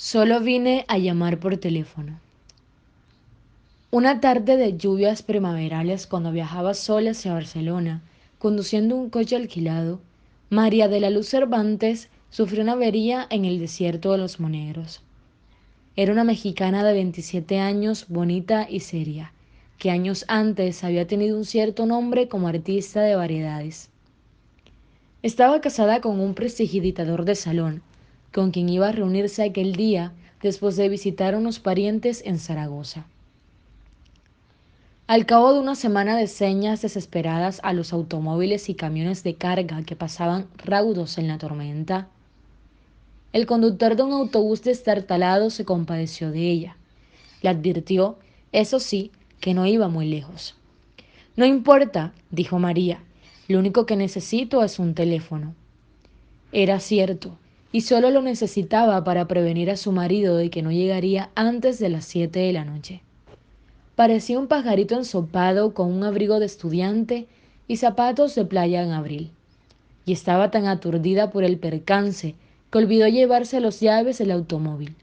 Solo vine a llamar por teléfono. Una tarde de lluvias primaverales, cuando viajaba sola hacia Barcelona, conduciendo un coche alquilado, María de la Luz Cervantes sufrió una avería en el desierto de los Monegros. Era una mexicana de 27 años, bonita y seria, que años antes había tenido un cierto nombre como artista de variedades. Estaba casada con un prestidigitador de salón, con quien iba a reunirse aquel día después de visitar a unos parientes en Zaragoza. Al cabo de una semana de señas desesperadas a los automóviles y camiones de carga que pasaban raudos en la tormenta, el conductor de un autobús destartalado se compadeció de ella. Le advirtió, eso sí, que no iba muy lejos. No importa, dijo María, lo único que necesito es un teléfono. Era cierto, y solo lo necesitaba para prevenir a su marido de que no llegaría antes de las 7 de la noche. Parecía un pajarito ensopado con un abrigo de estudiante y zapatos de playa en abril. Y estaba tan aturdida por el percance que olvidó llevarse las llaves del automóvil.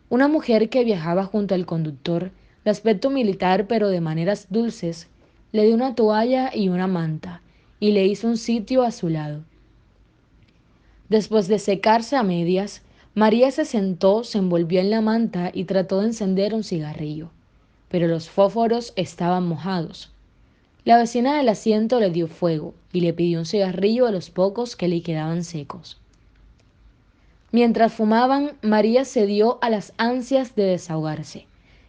Una mujer que viajaba junto al conductor, de aspecto militar pero de maneras dulces, le dio una toalla y una manta y le hizo un sitio a su lado. Después de secarse a medias, María se sentó, se envolvió en la manta y trató de encender un cigarrillo, pero los fósforos estaban mojados. La vecina del asiento le dio fuego y le pidió un cigarrillo de los pocos que le quedaban secos. Mientras fumaban, María cedió a las ansias de desahogarse,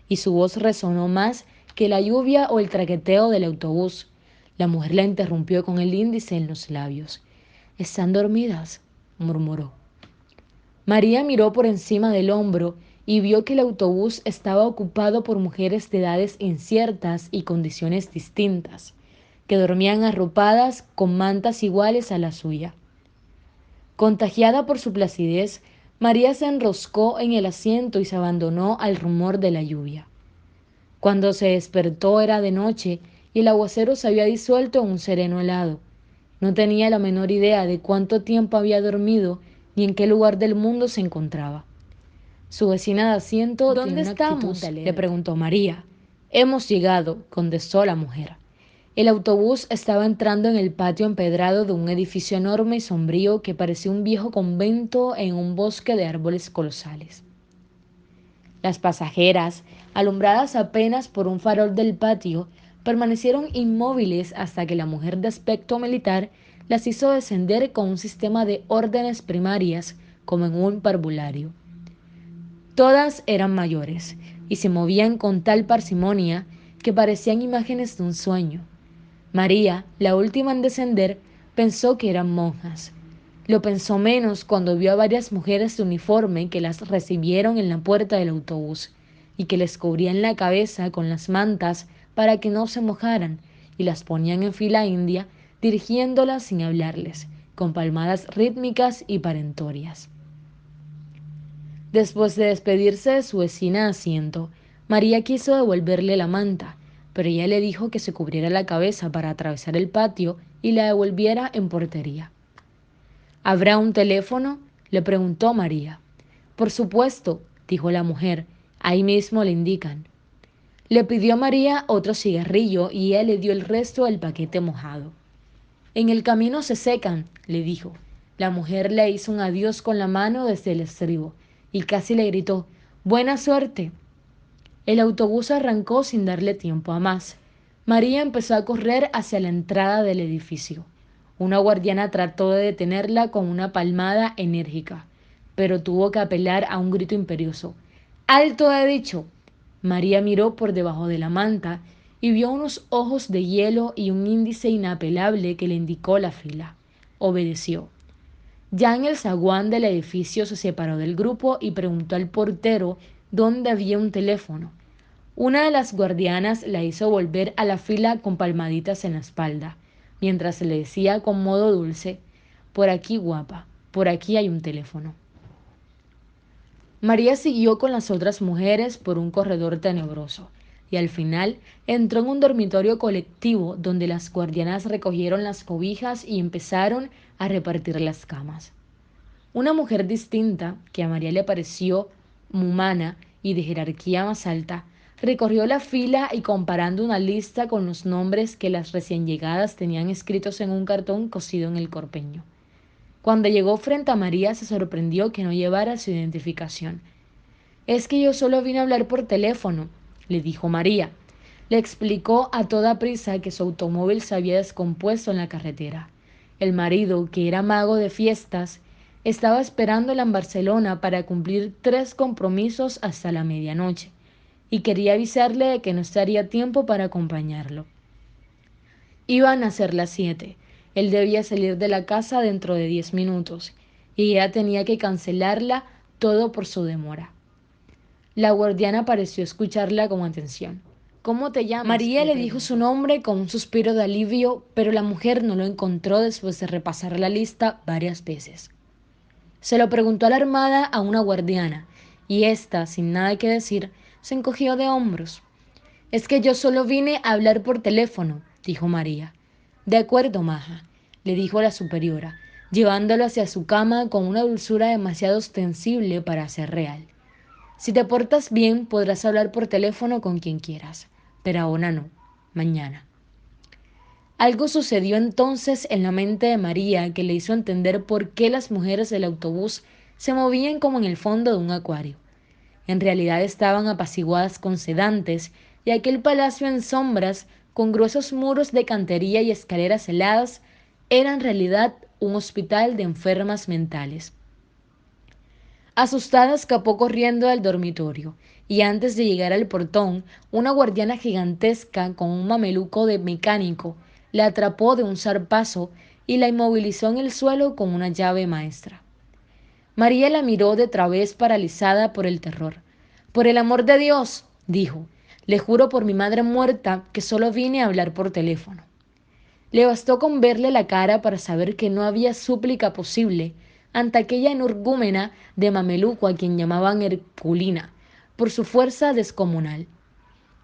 y su voz resonó más que la lluvia o el traqueteo del autobús. La mujer la interrumpió con el índice en los labios. «¿Están dormidas?», murmuró. María miró por encima del hombro y vio que el autobús estaba ocupado por mujeres de edades inciertas y condiciones distintas, que dormían arropadas con mantas iguales a la suya. Contagiada por su placidez, María se enroscó en el asiento y se abandonó al rumor de la lluvia. Cuando se despertó era de noche y el aguacero se había disuelto en un sereno helado. No tenía la menor idea de cuánto tiempo había dormido ni en qué lugar del mundo se encontraba. Su vecina de asiento tenía ¿Dónde una actitud de estamos?, le alerta. preguntó María. Hemos llegado, contestó la mujer. El autobús estaba entrando en el patio empedrado de un edificio enorme y sombrío que parecía un viejo convento en un bosque de árboles colosales. Las pasajeras, alumbradas apenas por un farol del patio, permanecieron inmóviles hasta que la mujer de aspecto militar las hizo descender con un sistema de órdenes primarias como en un parvulario. Todas eran mayores y se movían con tal parsimonia que parecían imágenes de un sueño. María, la última en descender, pensó que eran monjas. Lo pensó menos cuando vio a varias mujeres de uniforme que las recibieron en la puerta del autobús y que les cubrían la cabeza con las mantas para que no se mojaran y las ponían en fila india, dirigiéndolas sin hablarles, con palmadas rítmicas y parentorias. Después de despedirse de su vecina de asiento, María quiso devolverle la manta, pero ella le dijo que se cubriera la cabeza para atravesar el patio y la devolviera en portería. ¿Habrá un teléfono?, le preguntó María. Por supuesto, dijo la mujer, ahí mismo le indican. Le pidió a María otro cigarrillo y ella le dio el resto del paquete mojado. En el camino se secan, le dijo. La mujer le hizo un adiós con la mano desde el estribo y casi le gritó, «Buena suerte». El autobús arrancó sin darle tiempo a más. María empezó a correr hacia la entrada del edificio. Una guardiana trató de detenerla con una palmada enérgica, pero tuvo que apelar a un grito imperioso. «¡Alto, he dicho!». María miró por debajo de la manta y vio unos ojos de hielo y un índice inapelable que le indicó la fila. Obedeció. Ya en el zaguán del edificio se separó del grupo y preguntó al portero dónde había un teléfono. Una de las guardianas la hizo volver a la fila con palmaditas en la espalda, mientras le decía con modo dulce, «Por aquí, guapa, por aquí hay un teléfono». María siguió con las otras mujeres por un corredor tenebroso y al final entró en un dormitorio colectivo donde las guardianas recogieron las cobijas y empezaron a repartir las camas. Una mujer distinta, que a María le pareció humana y de jerarquía más alta, recorrió la fila y comparando una lista con los nombres que las recién llegadas tenían escritos en un cartón cosido en el corpeño. Cuando llegó frente a María se sorprendió que no llevara su identificación. Es que yo solo vine a hablar por teléfono, le dijo María. Le explicó a toda prisa que su automóvil se había descompuesto en la carretera. El marido, que era mago de fiestas, estaba esperándola en Barcelona para cumplir 3 compromisos hasta la medianoche y quería avisarle de que no estaría tiempo para acompañarlo. Iban a ser las 7. Él debía salir de la casa dentro de 10 minutos y ella tenía que cancelarla todo por su demora. La guardiana pareció escucharla con atención. ¿Cómo te llamas? María le dijo su nombre con un suspiro de alivio, pero la mujer no lo encontró después de repasar la lista varias veces. Se lo preguntó alarmada a una guardiana, y ésta, sin nada que decir, se encogió de hombros. Es que yo solo vine a hablar por teléfono, dijo María. De acuerdo, maja, le dijo la superiora, llevándolo hacia su cama con una dulzura demasiado ostensible para ser real. Si te portas bien, podrás hablar por teléfono con quien quieras, pero ahora no, mañana. Algo sucedió entonces en la mente de María que le hizo entender por qué las mujeres del autobús se movían como en el fondo de un acuario. En realidad estaban apaciguadas con sedantes y aquel palacio en sombras, con gruesos muros de cantería y escaleras heladas, era en realidad un hospital de enfermas mentales. Asustada escapó corriendo al dormitorio, y antes de llegar al portón, una guardiana gigantesca con un mameluco de mecánico la atrapó de un zarpazo y la inmovilizó en el suelo con una llave maestra. María la miró de través paralizada por el terror. Por el amor de Dios, dijo, le juro por mi madre muerta que solo vine a hablar por teléfono. Le bastó con verle la cara para saber que no había súplica posible ante aquella energúmena de mameluco a quien llamaban Herculina, por su fuerza descomunal.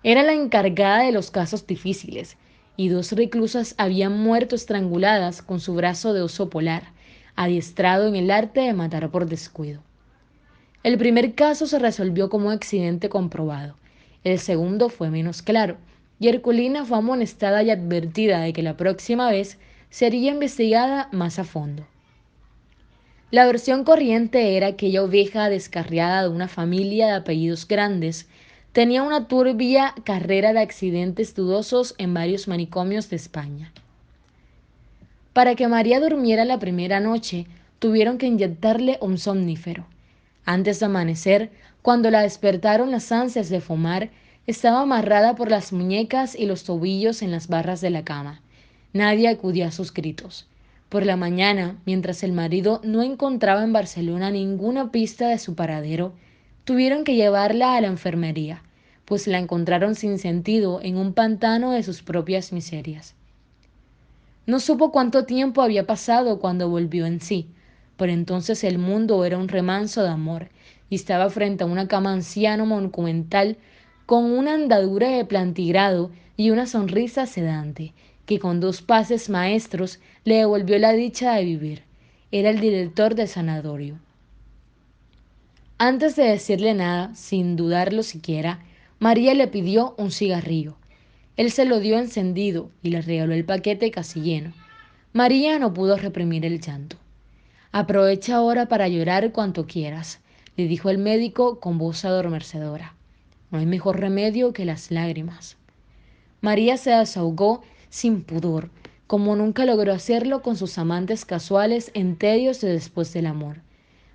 Era la encargada de los casos difíciles, y 2 reclusas habían muerto estranguladas con su brazo de oso polar, adiestrado en el arte de matar por descuido. El primer caso se resolvió como accidente comprobado. El segundo fue menos claro, y Herculina fue amonestada y advertida de que la próxima vez sería investigada más a fondo. La versión corriente era que aquella oveja descarriada de una familia de apellidos grandes tenía una turbia carrera de accidentes dudosos en varios manicomios de España. Para que María durmiera la primera noche, tuvieron que inyectarle un somnífero. Antes de amanecer, cuando la despertaron las ansias de fumar, estaba amarrada por las muñecas y los tobillos en las barras de la cama. Nadie acudía a sus gritos. Por la mañana, mientras el marido no encontraba en Barcelona ninguna pista de su paradero, tuvieron que llevarla a la enfermería, pues la encontraron sin sentido en un pantano de sus propias miserias. No supo cuánto tiempo había pasado cuando volvió en sí. Por entonces el mundo era un remanso de amor, y estaba frente a una cama anciano monumental con una andadura de plantigrado y una sonrisa sedante, que con 2 pases maestros le devolvió la dicha de vivir. Era el director del sanatorio. Antes de decirle nada, sin dudarlo siquiera, María le pidió un cigarrillo. Él se lo dio encendido y le regaló el paquete casi lleno. María no pudo reprimir el llanto. Aprovecha ahora para llorar cuanto quieras, le dijo el médico con voz adormecedora. No hay mejor remedio que las lágrimas. María se desahogó sin pudor, como nunca logró hacerlo con sus amantes casuales en tedios de después del amor.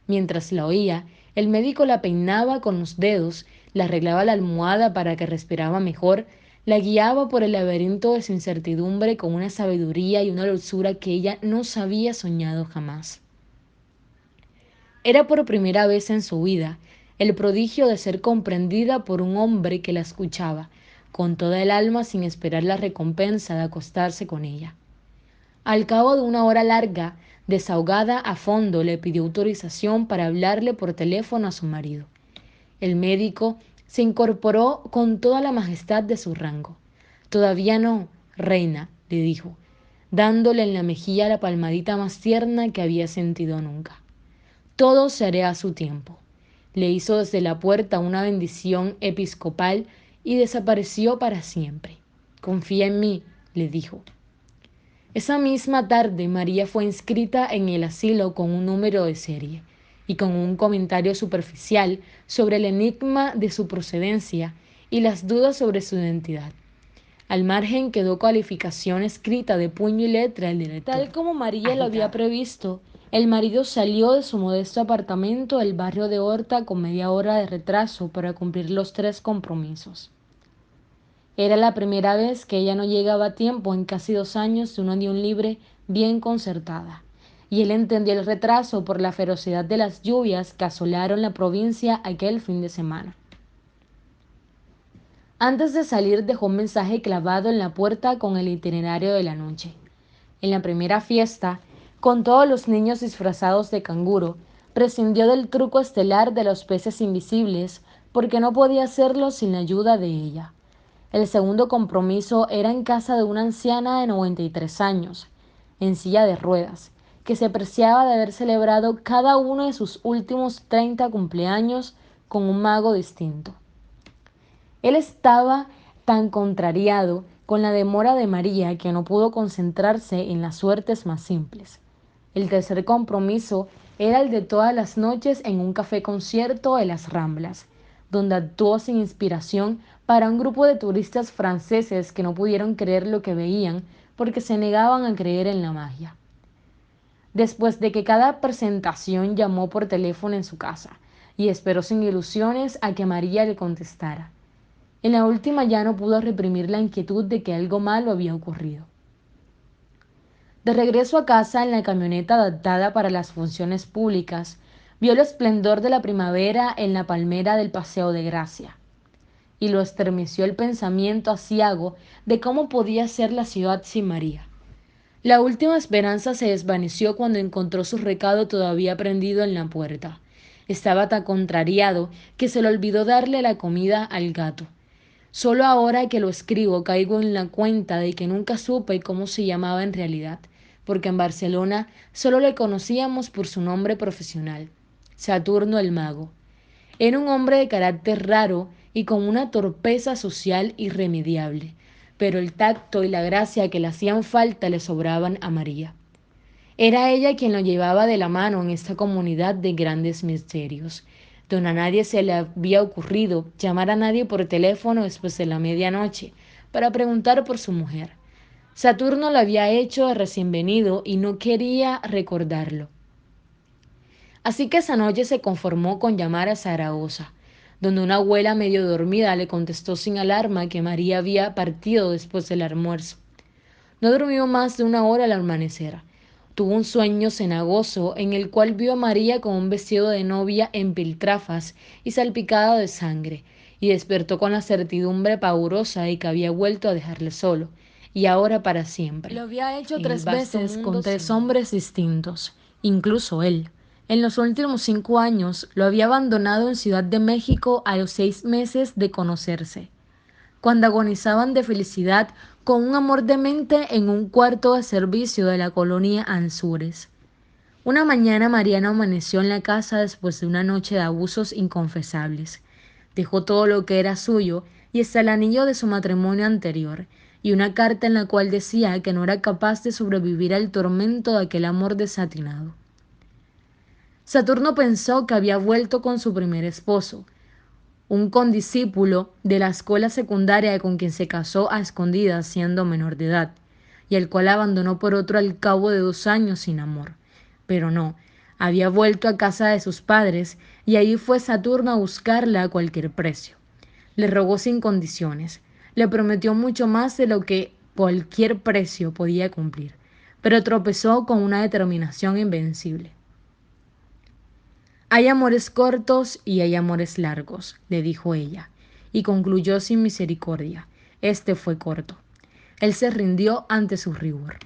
Mientras la oía, el médico la peinaba con los dedos, le arreglaba la almohada para que respirara mejor, la guiaba por el laberinto de su incertidumbre con una sabiduría y una dulzura que ella no se había soñado jamás. Era por primera vez en su vida el prodigio de ser comprendida por un hombre que la escuchaba con toda el alma sin esperar la recompensa de acostarse con ella. Al cabo de una hora larga, desahogada a fondo, le pidió autorización para hablarle por teléfono a su marido. El médico se incorporó con toda la majestad de su rango. Todavía no, reina, le dijo, dándole en la mejilla la palmadita más tierna que había sentido nunca. Todo se hará a su tiempo. Le hizo desde la puerta una bendición episcopal y desapareció para siempre. Confía en mí, le dijo. Esa misma tarde María fue inscrita en el asilo con un número de serie y con un comentario superficial sobre el enigma de su procedencia y las dudas sobre su identidad. Al margen quedó calificación escrita de puño y letra el director. Tal como María lo había previsto, el marido salió de su modesto apartamento del barrio de Horta con media hora de retraso para cumplir los 3 compromisos. Era la primera vez que ella no llegaba a tiempo en casi 2 años de una unión libre bien concertada, y él entendió el retraso por la ferocidad de las lluvias que asolaron la provincia aquel fin de semana. Antes de salir dejó un mensaje clavado en la puerta con el itinerario de la noche. En la primera fiesta, con todos los niños disfrazados de canguro, prescindió del truco estelar de los peces invisibles porque no podía hacerlo sin la ayuda de ella. El segundo compromiso era en casa de una anciana de 93 años, en silla de ruedas, que se preciaba de haber celebrado cada uno de sus últimos 30 cumpleaños con un mago distinto. Él estaba tan contrariado con la demora de María que no pudo concentrarse en las suertes más simples. El tercer compromiso era el de todas las noches en un café concierto de las Ramblas, donde actuó sin inspiración para un grupo de turistas franceses que no pudieron creer lo que veían porque se negaban a creer en la magia. Después de que cada presentación llamó por teléfono en su casa y esperó sin ilusiones a que María le contestara. En la última ya no pudo reprimir la inquietud de que algo malo había ocurrido. De regreso a casa en la camioneta adaptada para las funciones públicas, vio el esplendor de la primavera en la palmera del Paseo de Gracia, y lo estremeció el pensamiento aciago de cómo podía ser la ciudad sin María. La última esperanza se desvaneció cuando encontró su recado todavía prendido en la puerta. Estaba tan contrariado que se le olvidó darle la comida al gato. Solo ahora que lo escribo caigo en la cuenta de que nunca supe cómo se llamaba en realidad, porque en Barcelona solo le conocíamos por su nombre profesional, Saturno el Mago. Era un hombre de carácter raro y con una torpeza social irremediable, pero el tacto y la gracia que le hacían falta le sobraban a María. Era ella quien lo llevaba de la mano en esta comunidad de grandes misterios, donde a nadie se le había ocurrido llamar a nadie por teléfono después de la medianoche para preguntar por su mujer. Saturno lo había hecho de recién venido y no quería recordarlo. Así que esa noche se conformó con llamar a Zaragoza, donde una abuela medio dormida le contestó sin alarma que María había partido después del almuerzo. No durmió más de 1 hora al amanecer. Tuvo un sueño cenagoso en el cual vio a María con un vestido de novia en piltrafas y salpicada de sangre, y despertó con la certidumbre pavorosa de que había vuelto a dejarle solo, y ahora para siempre. Lo había hecho en 3 veces con 3 hombres distintos, incluso él. En los últimos 5 años lo había abandonado en Ciudad de México a los 6 meses de conocerse, cuando agonizaban de felicidad con un amor demente en un cuarto de servicio de la colonia Anzures. Una mañana Mariana amaneció en la casa después de una noche de abusos inconfesables. Dejó todo lo que era suyo y hasta el anillo de su matrimonio anterior, y una carta en la cual decía que no era capaz de sobrevivir al tormento de aquel amor desatinado. Saturno pensó que había vuelto con su primer esposo, un condiscípulo de la escuela secundaria con quien se casó a escondidas siendo menor de edad, y el cual abandonó por otro al cabo de 2 años sin amor. Pero no, había vuelto a casa de sus padres, y allí fue Saturno a buscarla a cualquier precio. Le rogó sin condiciones, le prometió mucho más de lo que cualquier precio podía cumplir, pero tropezó con una determinación invencible. Hay amores cortos y hay amores largos, le dijo ella, y concluyó sin misericordia. Este fue corto. Él se rindió ante su rigor.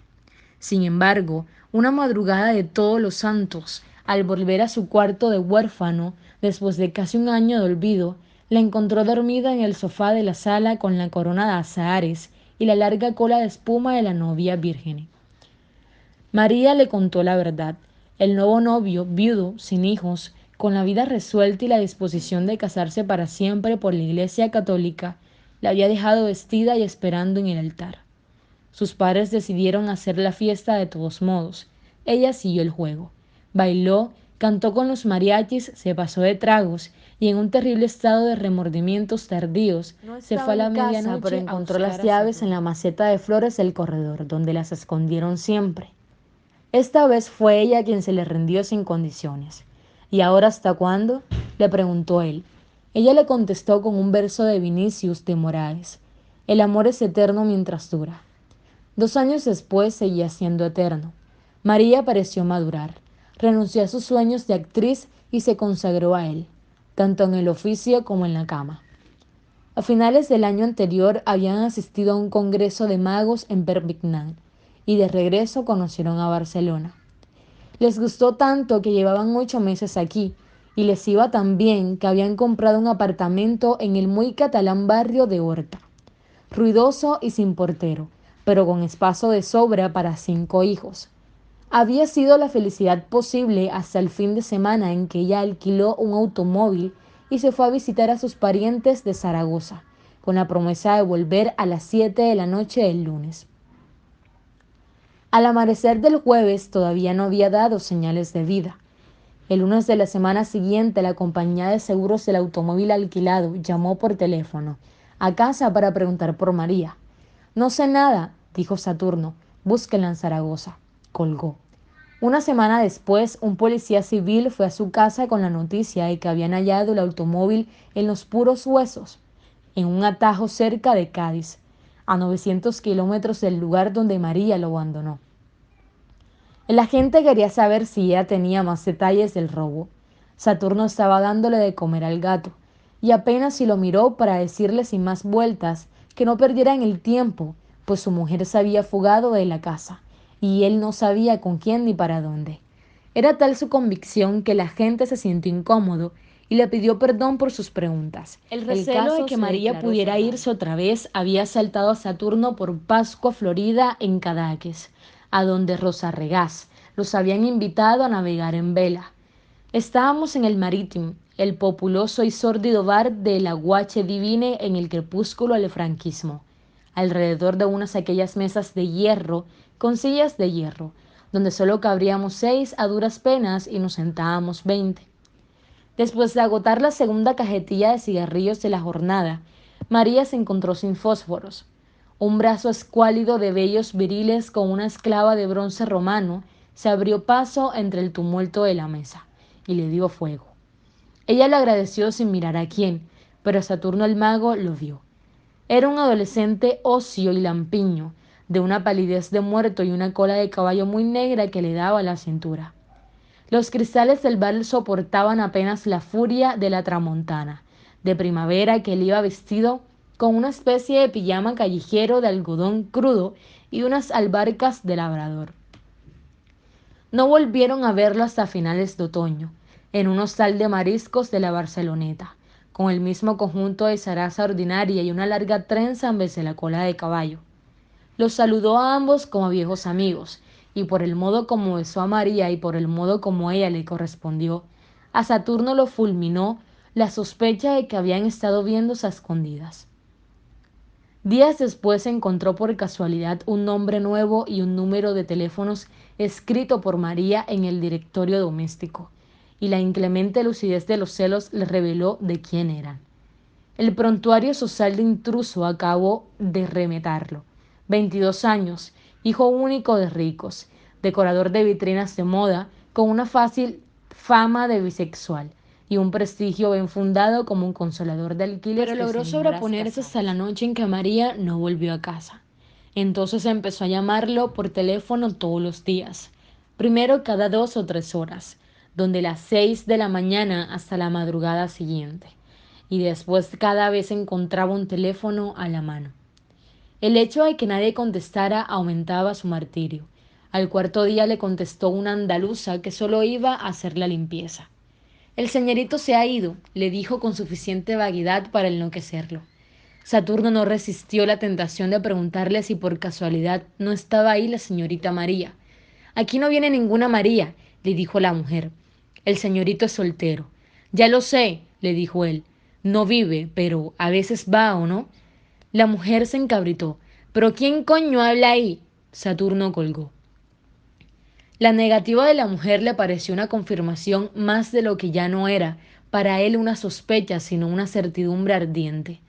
Sin embargo, una madrugada de Todos los Santos, al volver a su cuarto de huérfano, después de casi 1 año de olvido, la encontró dormida en el sofá de la sala con la corona de azahares y la larga cola de espuma de la novia virgen. María le contó la verdad. El nuevo novio, viudo, sin hijos, con la vida resuelta y la disposición de casarse para siempre por la Iglesia católica, la había dejado vestida y esperando en el altar. Sus padres decidieron hacer la fiesta de todos modos. Ella siguió el juego. Bailó, cantó con los mariachis, se pasó de tragos y en un terrible estado de remordimientos tardíos se fue a la medianoche, pero encontró las llaves en la maceta de flores del corredor, donde las escondieron siempre. Esta vez fue ella quien se le rindió sin condiciones. ¿Y ahora hasta cuándo?, le preguntó él. Ella le contestó con un verso de Vinicius de Moraes: el amor es eterno mientras dura. 2 años después seguía siendo eterno. María pareció madurar. Renunció a sus sueños de actriz y se consagró a él, tanto en el oficio como en la cama. A finales del año anterior habían asistido a un congreso de magos en Perpignan y de regreso conocieron a Barcelona. Les gustó tanto que llevaban 8 meses aquí y les iba tan bien que habían comprado un apartamento en el muy catalán barrio de Horta, ruidoso y sin portero, pero con espacio de sobra para 5 hijos. Había sido la felicidad posible hasta el fin de semana en que ella alquiló un automóvil y se fue a visitar a sus parientes de Zaragoza, con la promesa de volver a las 7 de la noche del lunes. Al amanecer del jueves todavía no había dado señales de vida. El lunes de la semana siguiente, la compañía de seguros del automóvil alquilado llamó por teléfono a casa para preguntar por María. No sé nada, dijo Saturno. Búsquenla en Zaragoza. Colgó. Una semana después, un policía civil fue a su casa con la noticia de que habían hallado el automóvil en los puros huesos, en un atajo cerca de Cádiz, a 900 kilómetros del lugar donde María lo abandonó. El agente quería saber si ella tenía más detalles del robo. Saturno estaba dándole de comer al gato, y apenas si lo miró para decirle sin más vueltas que no perdieran el tiempo, pues su mujer se había fugado de la casa, y él no sabía con quién ni para dónde. Era tal su convicción que el agente se sintió incómodo y le pidió perdón por sus preguntas. El recelo de que María pudiera irse otra vez había asaltado a Saturno por Pascua Florida en Cadaqués, a donde Rosa Regás los habían invitado a navegar en vela. Estábamos en el Marítimo, el populoso y sórdido bar de la Guache Divine en el crepúsculo del franquismo, alrededor de unas aquellas mesas de hierro con sillas de hierro, donde solo cabríamos 6 a duras penas y nos sentábamos 20. Después de agotar la segunda cajetilla de cigarrillos de la jornada, María se encontró sin fósforos. Un brazo escuálido de vellos viriles con una esclava de bronce romano se abrió paso entre el tumulto de la mesa y le dio fuego. Ella le agradeció sin mirar a quién, pero Saturno el mago lo vio. Era un adolescente óseo y lampiño, de una palidez de muerto y una cola de caballo muy negra que le daba a la cintura. Los cristales del bar soportaban apenas la furia de la tramontana de primavera que él iba vestido con una especie de pijama callejero de algodón crudo y unas albarcas de labrador. No volvieron a verlo hasta finales de otoño, en un hostal de mariscos de la Barceloneta, con el mismo conjunto de zaraza ordinaria y una larga trenza en vez de la cola de caballo. Los saludó a ambos como viejos amigos, y por el modo como besó a María y por el modo como ella le correspondió, a Saturno lo fulminó la sospecha de que habían estado viéndose a escondidas. Días después encontró por casualidad un nombre nuevo y un número de teléfonos escrito por María en el directorio doméstico, y la inclemente lucidez de los celos le reveló de quién eran. El prontuario social de intruso acabó de remetarlo. 22 años, hijo único de ricos, decorador de vitrinas de moda, con una fácil fama de bisexual y un prestigio bien fundado como un consolador de alquileres. Pero logró sobreponerse hasta la noche en que María no volvió a casa. Entonces empezó a llamarlo por teléfono todos los días, primero cada 2 o 3 horas, donde las 6 de la mañana hasta la madrugada siguiente, y después cada vez encontraba un teléfono a la mano. El hecho de que nadie contestara aumentaba su martirio. Al cuarto día le contestó una andaluza que solo iba a hacer la limpieza. El señorito se ha ido, le dijo con suficiente vaguedad para enloquecerlo. Saturno no resistió la tentación de preguntarle si por casualidad no estaba ahí la señorita María. Aquí no viene ninguna María, le dijo la mujer. El señorito es soltero. Ya lo sé, le dijo él. No vive, pero a veces va, ¿o no? La mujer se encabritó. ¿Pero quién coño habla ahí? Saturno colgó. La negativa de la mujer le pareció una confirmación más de lo que ya no era, para él una sospecha, sino una certidumbre ardiente.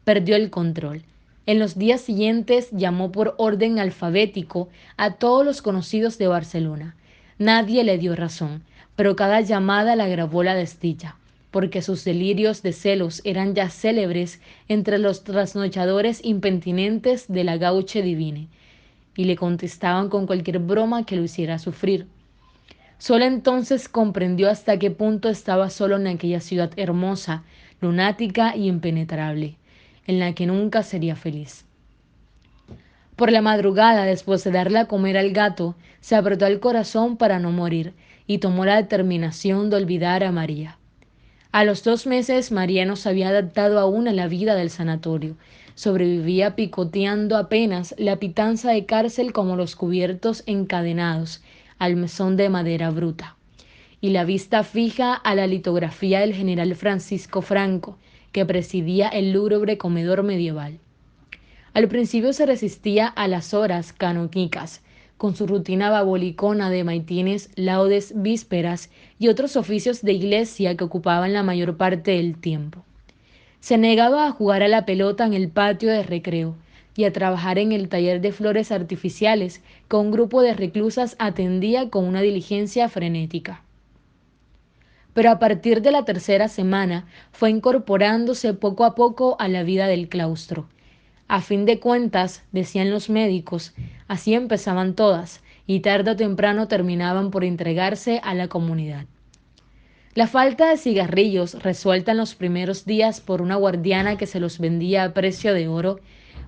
Perdió el control. En los días siguientes llamó por orden alfabético a todos los conocidos de Barcelona. Nadie le dio razón, pero cada llamada le agravó la desdicha, porque sus delirios de celos eran ya célebres entre los trasnochadores impenitentes de la gauche divine y le contestaban con cualquier broma que lo hiciera sufrir. Solo entonces comprendió hasta qué punto estaba solo en aquella ciudad hermosa, lunática y impenetrable, en la que nunca sería feliz. Por la madrugada, después de darle a comer al gato, se apretó el corazón para no morir y tomó la determinación de olvidar a María. A los 2 meses María no se había adaptado aún a la vida del sanatorio. Sobrevivía picoteando apenas la pitanza de cárcel como los cubiertos encadenados al mesón de madera bruta, y la vista fija a la litografía del general Francisco Franco, que presidía el lúgubre comedor medieval. Al principio se resistía a las horas canónicas, con su rutina babolicona de maitines, laudes, vísperas y otros oficios de iglesia que ocupaban la mayor parte del tiempo. Se negaba a jugar a la pelota en el patio de recreo y a trabajar en el taller de flores artificiales que un grupo de reclusas atendía con una diligencia frenética. Pero a partir de la tercera semana fue incorporándose poco a poco a la vida del claustro. A fin de cuentas, decían los médicos, así empezaban todas, y tarde o temprano terminaban por entregarse a la comunidad. La falta de cigarrillos, resuelta en los primeros días por una guardiana que se los vendía a precio de oro,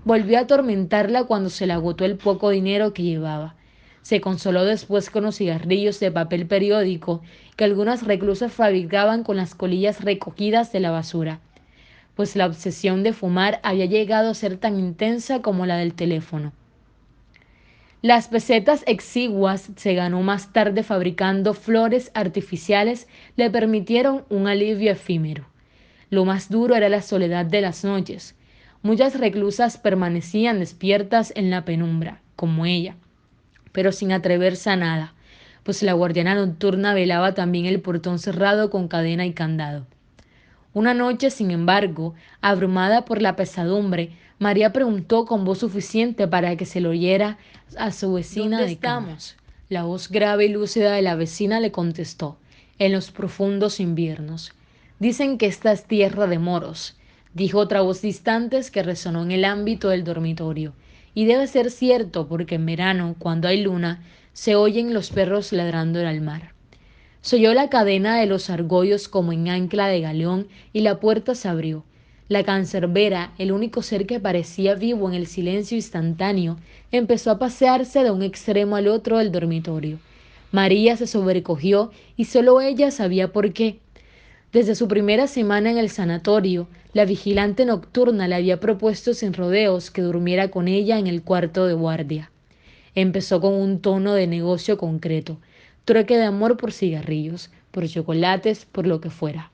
volvió a atormentarla cuando se le agotó el poco dinero que llevaba. Se consoló después con los cigarrillos de papel periódico que algunas reclusas fabricaban con las colillas recogidas de la basura, pues la obsesión de fumar había llegado a ser tan intensa como la del teléfono. Las pesetas exiguas se ganó más tarde fabricando flores artificiales le permitieron un alivio efímero. Lo más duro era la soledad de las noches. Muchas reclusas permanecían despiertas en la penumbra, como ella, pero sin atreverse a nada, pues la guardiana nocturna velaba también el portón cerrado con cadena y candado. Una noche, sin embargo, abrumada por la pesadumbre, María preguntó con voz suficiente para que se lo oyera a su vecina ¿Dónde de cama. estamos? La voz grave y lúcida de la vecina le contestó, en los profundos inviernos. Dicen que esta es tierra de moros, dijo otra voz distante que resonó en el ámbito del dormitorio. Y debe ser cierto, porque en verano, cuando hay luna, se oyen los perros ladrando al mar. Se oyó la cadena de los argollos como en ancla de galeón y la puerta se abrió. La cancerbera, el único ser que parecía vivo en el silencio instantáneo, empezó a pasearse de un extremo al otro del dormitorio. María se sobrecogió y solo ella sabía por qué. Desde su primera semana en el sanatorio, la vigilante nocturna le había propuesto sin rodeos que durmiera con ella en el cuarto de guardia. Empezó con un tono de negocio concreto, trueque de amor por cigarrillos, por chocolates, por lo que fuera.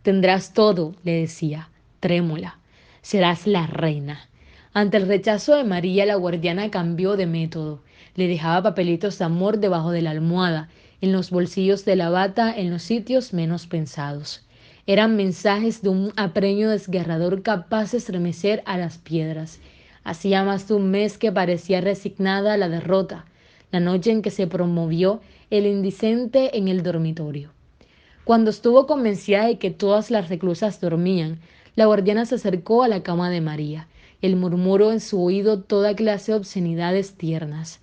Tendrás todo, le decía, trémula, serás la reina. Ante el rechazo de María, la guardiana cambió de método. Le dejaba papelitos de amor debajo de la almohada, en los bolsillos de la bata, en los sitios menos pensados. Eran mensajes de un apremio desgarrador capaz de estremecer a las piedras. Hacía más de un mes que parecía resignada a la derrota, la noche en que se promovió el indicente en el dormitorio. Cuando estuvo convencida de que todas las reclusas dormían, la guardiana se acercó a la cama de María. Él murmuró en su oído toda clase de obscenidades tiernas.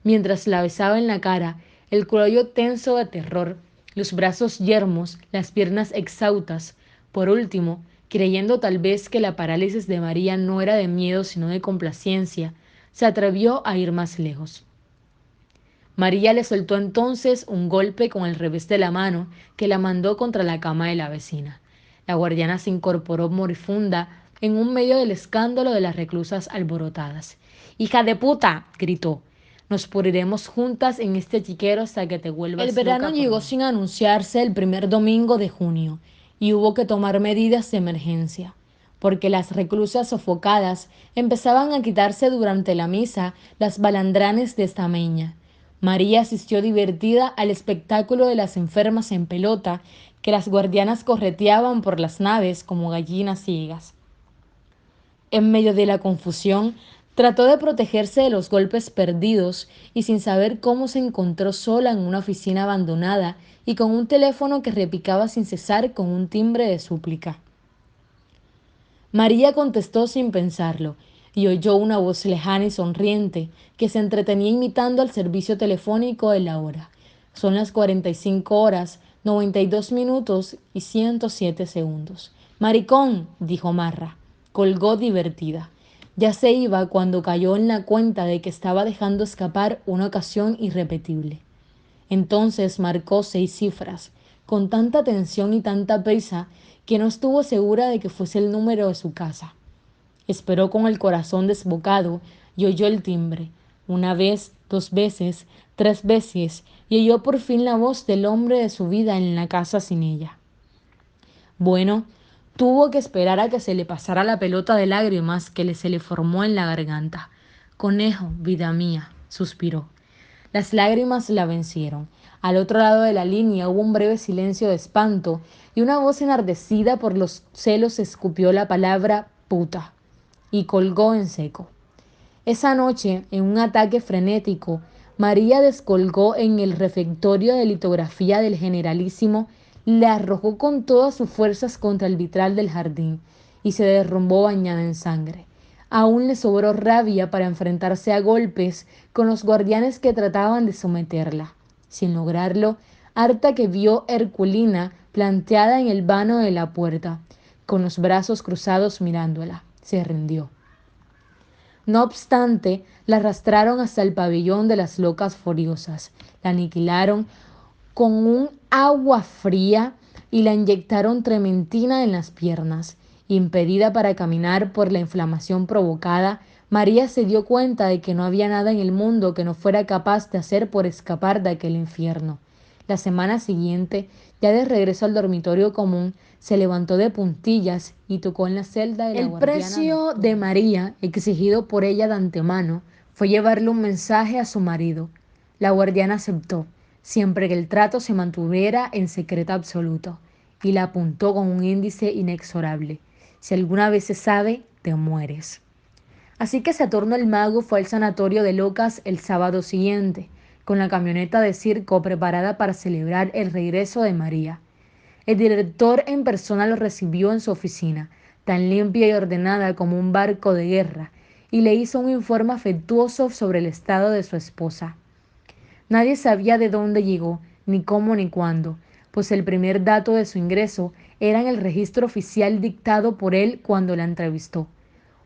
Mientras la besaba en la cara, el cuello tenso de terror, los brazos yermos, las piernas exhaustas. Por último, creyendo tal vez que la parálisis de María no era de miedo sino de complacencia, se atrevió a ir más lejos. María le soltó entonces un golpe con el revés de la mano que la mandó contra la cama de la vecina. La guardiana se incorporó moribunda en un medio del escándalo de las reclusas alborotadas. ¡Hija de puta! Gritó. Nos pudriremos juntas en este chiquero hasta que te vuelvas loca. El verano llegó sin anunciarse el primer domingo de junio y hubo que tomar medidas de emergencia, porque las reclusas sofocadas empezaban a quitarse durante la misa las balandranes de estameña. María asistió divertida al espectáculo de las enfermas en pelota que las guardianas correteaban por las naves como gallinas ciegas. En medio de la confusión, trató de protegerse de los golpes perdidos y sin saber cómo se encontró sola en una oficina abandonada y con un teléfono que repicaba sin cesar con un timbre de súplica. María contestó sin pensarlo y oyó una voz lejana y sonriente que se entretenía imitando al servicio telefónico de la hora. Son las 45 horas, 92 minutos y 107 segundos. Maricón, dijo Marra. Colgó divertida. Ya se iba cuando cayó en la cuenta de que estaba dejando escapar una ocasión irrepetible. Entonces marcó 6 cifras, con tanta tensión y tanta prisa que no estuvo segura de que fuese el número de su casa. Esperó con el corazón desbocado y oyó el timbre. Una vez, 2 veces, 3 veces, y oyó por fin la voz del hombre de su vida en la casa sin ella. Bueno, tuvo que esperar a que se le pasara la pelota de lágrimas que se le formó en la garganta. Conejo, vida mía, suspiró. Las lágrimas la vencieron. Al otro lado de la línea hubo un breve silencio de espanto y una voz enardecida por los celos escupió la palabra puta y colgó en seco. Esa noche, en un ataque frenético, María descolgó en el refectorio de litografía del Generalísimo, le arrojó con todas sus fuerzas contra el vitral del jardín y se derrumbó bañada en sangre. Aún le sobró rabia para enfrentarse a golpes con los guardianes que trataban de someterla. Sin lograrlo, harta que vio Herculina planteada en el vano de la puerta, con los brazos cruzados mirándola, se rindió. No obstante, la arrastraron hasta el pabellón de las locas furiosas, la aniquilaron con un agua fría y la inyectaron trementina en las piernas. Impedida para caminar por la inflamación provocada, María se dio cuenta de que no había nada en el mundo que no fuera capaz de hacer por escapar de aquel infierno. La semana siguiente, ya de regreso al dormitorio común, se levantó de puntillas y tocó en la celda de la guardiana. El precio de María, exigido por ella de antemano, fue llevarle un mensaje a su marido. La guardiana aceptó, siempre que el trato se mantuviera en secreto absoluto, y la apuntó con un índice inexorable. Si alguna vez se sabe, te mueres. Así que Saturno el mago fue al sanatorio de locas el sábado siguiente, con la camioneta de circo preparada para celebrar el regreso de María. El director en persona lo recibió en su oficina, tan limpia y ordenada como un barco de guerra, y le hizo un informe afectuoso sobre el estado de su esposa. Nadie sabía de dónde llegó, ni cómo ni cuándo, pues el primer dato de su ingreso era en el registro oficial dictado por él cuando la entrevistó.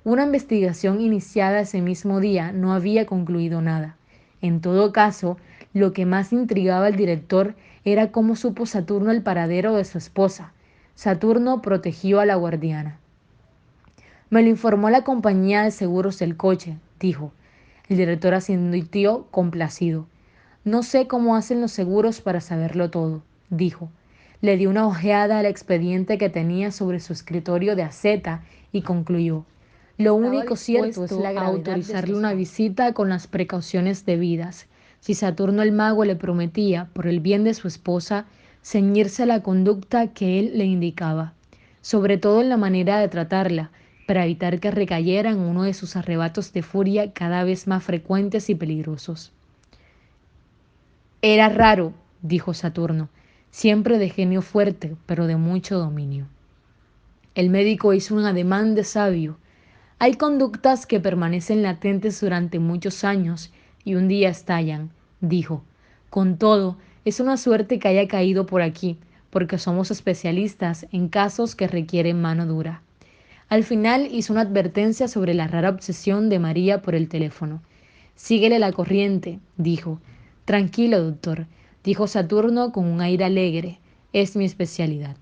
Una investigación iniciada ese mismo día no había concluido nada. En todo caso, lo que más intrigaba al director era cómo supo Saturno el paradero de su esposa. Saturno protegió a la guardiana. Me lo informó la compañía de seguros del coche, dijo. El director asintió complacido. No sé cómo hacen los seguros para saberlo todo, dijo. Le dio una ojeada al expediente que tenía sobre su escritorio de aceta y concluyó. Lo único cierto es la autorizarle una visita con las precauciones debidas. Si Saturno el mago le prometía, por el bien de su esposa, ceñirse a la conducta que él le indicaba, sobre todo en la manera de tratarla, para evitar que recayera en uno de sus arrebatos de furia cada vez más frecuentes y peligrosos. Era raro, dijo Saturno, siempre de genio fuerte, pero de mucho dominio. El médico hizo un ademán de sabio. Hay conductas que permanecen latentes durante muchos años y un día estallan, dijo. Con todo, es una suerte que haya caído por aquí, porque somos especialistas en casos que requieren mano dura. Al final hizo una advertencia sobre la rara obsesión de María por el teléfono. Síguele la corriente, dijo. Tranquilo, doctor, dijo Saturno con un aire alegre. Es mi especialidad.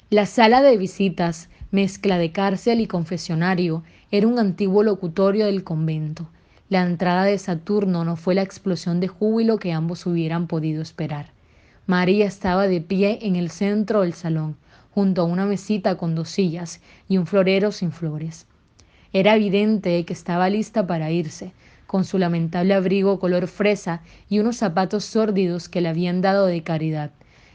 La sala de visitas, mezcla de cárcel y confesionario, era un antiguo locutorio del convento. La entrada de Saturno no fue la explosión de júbilo que ambos hubieran podido esperar. María estaba de pie en el centro del salón, junto a una mesita con 2 sillas y un florero sin flores. Era evidente que estaba lista para irse, con su lamentable abrigo color fresa y unos zapatos sórdidos que le habían dado de caridad.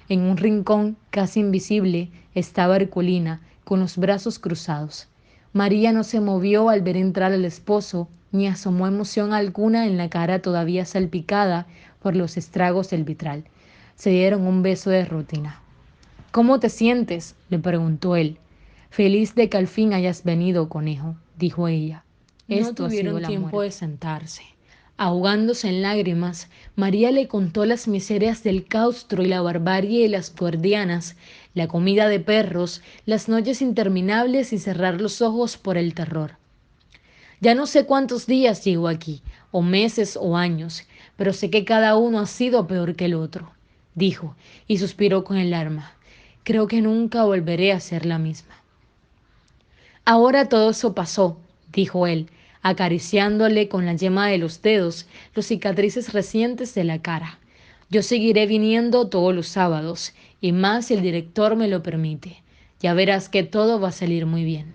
En un rincón, casi invisible, estaba Herculina, con los brazos cruzados. María no se movió al ver entrar al esposo, ni asomó emoción alguna en la cara todavía salpicada por los estragos del vitral. Se dieron un beso de rutina. ¿Cómo te sientes?, le preguntó él. Feliz de que al fin hayas venido, conejo, dijo ella. No tuvieron tiempo de sentarse. Ahogándose en lágrimas, María le contó las miserias del claustro y la barbarie de las guardianas, la comida de perros, las noches interminables y cerrar los ojos por el terror. Ya no sé cuántos días llevo aquí, o meses o años, pero sé que cada uno ha sido peor que el otro, dijo, y suspiró con el alma. Creo que nunca volveré a ser la misma. Ahora todo eso pasó, dijo él, acariciándole con la yema de los dedos los cicatrices recientes de la cara. Yo seguiré viniendo todos los sábados, y más si el director me lo permite. Ya verás que todo va a salir muy bien.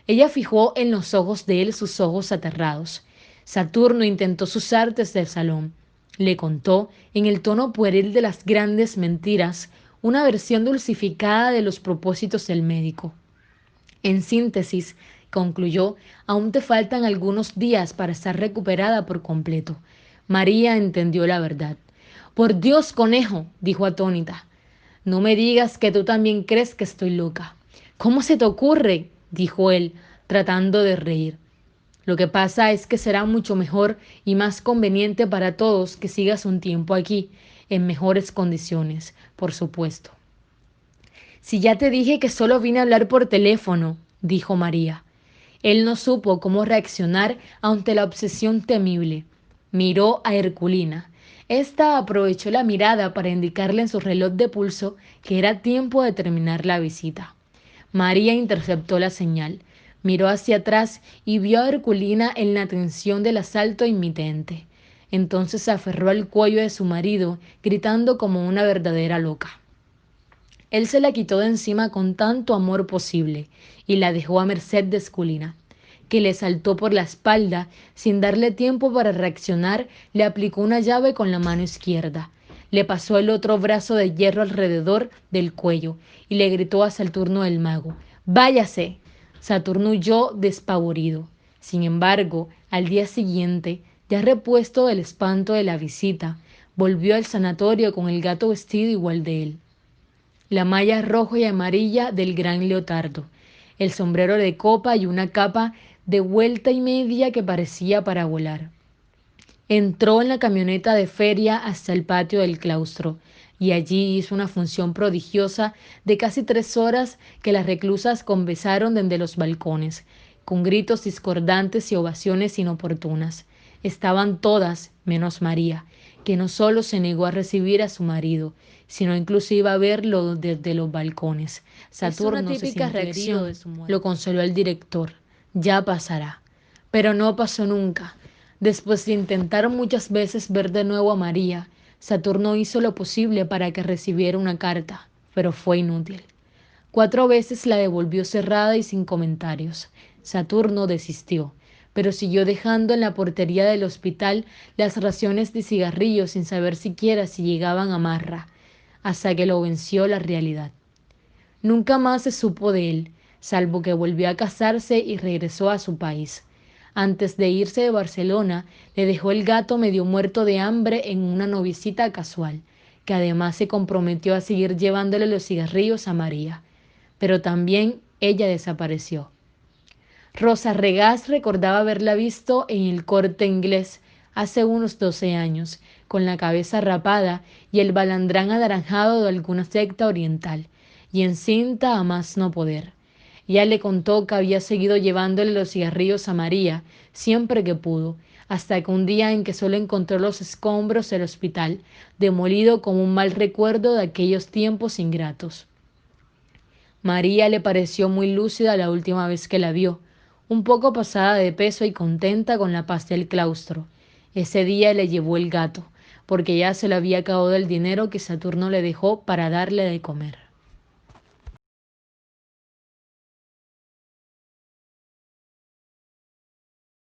Ella fijó en los ojos de él sus ojos aterrados. Saturno intentó sus artes del salón. Le contó, en el tono pueril de las grandes mentiras, una versión dulcificada de los propósitos del médico. En síntesis, concluyó, aún te faltan algunos días para estar recuperada por completo. María entendió la verdad. Por Dios, conejo, dijo atónita. No me digas que tú también crees que estoy loca. ¿Cómo se te ocurre?, dijo él, tratando de reír. Lo que pasa es que será mucho mejor y más conveniente para todos que sigas un tiempo aquí, en mejores condiciones, por supuesto. Si ya te dije que solo vine a hablar por teléfono, dijo María. Él no supo cómo reaccionar ante la obsesión temible. Miró a Herculina. Esta aprovechó la mirada para indicarle en su reloj de pulso que era tiempo de terminar la visita. María interceptó la señal, miró hacia atrás y vio a Herculina en la tensión del asalto inminente. Entonces se aferró al cuello de su marido, gritando como una verdadera loca. Él se la quitó de encima con tanto amor posible y la dejó a merced de Esculina, que le saltó por la espalda. Sin darle tiempo para reaccionar, le aplicó una llave con la mano izquierda. Le pasó el otro brazo de hierro alrededor del cuello y le gritó a Saturno el mago: ¡Váyase! Saturno huyó despavorido. Sin embargo, al día siguiente, ya repuesto del espanto de la visita, volvió al sanatorio con el gato vestido igual de él, la malla roja y amarilla del gran leotardo, el sombrero de copa y una capa de vuelta y media que parecía para volar. Entró en la camioneta de feria hasta el patio del claustro y allí hizo una función prodigiosa de casi 3 horas que las reclusas conversaron desde los balcones, con gritos discordantes y ovaciones inoportunas. Estaban todas, menos María, que no solo se negó a recibir a su marido, sino inclusive a verlo desde los balcones. Saturno se sintió herido de su muerte. Lo consoló el director. Ya pasará. Pero no pasó nunca. Después de intentar muchas veces ver de nuevo a María, Saturno hizo lo posible para que recibiera una carta, pero fue inútil. 4 veces la devolvió cerrada y sin comentarios. Saturno desistió, pero siguió dejando en la portería del hospital las raciones de cigarrillos sin saber siquiera si llegaban a Marra, hasta que lo venció la realidad. Nunca más se supo de él, salvo que volvió a casarse y regresó a su país. Antes de irse de Barcelona, le dejó el gato medio muerto de hambre en una noviecita casual, que además se comprometió a seguir llevándole los cigarrillos a María. Pero también ella desapareció. Rosa Regás recordaba haberla visto en el Corte Inglés hace unos 12 años, con la cabeza rapada y el balandrán anaranjado de alguna secta oriental, y encinta a más no poder. Ya le contó que había seguido llevándole los cigarrillos a María siempre que pudo, hasta que un día en que solo encontró los escombros del hospital, demolido como un mal recuerdo de aquellos tiempos ingratos. María le pareció muy lúcida la última vez que la vio, un poco pasada de peso y contenta con la paz del claustro. Ese día le llevó el gato, porque ya se le había acabado el dinero que Saturno le dejó para darle de comer.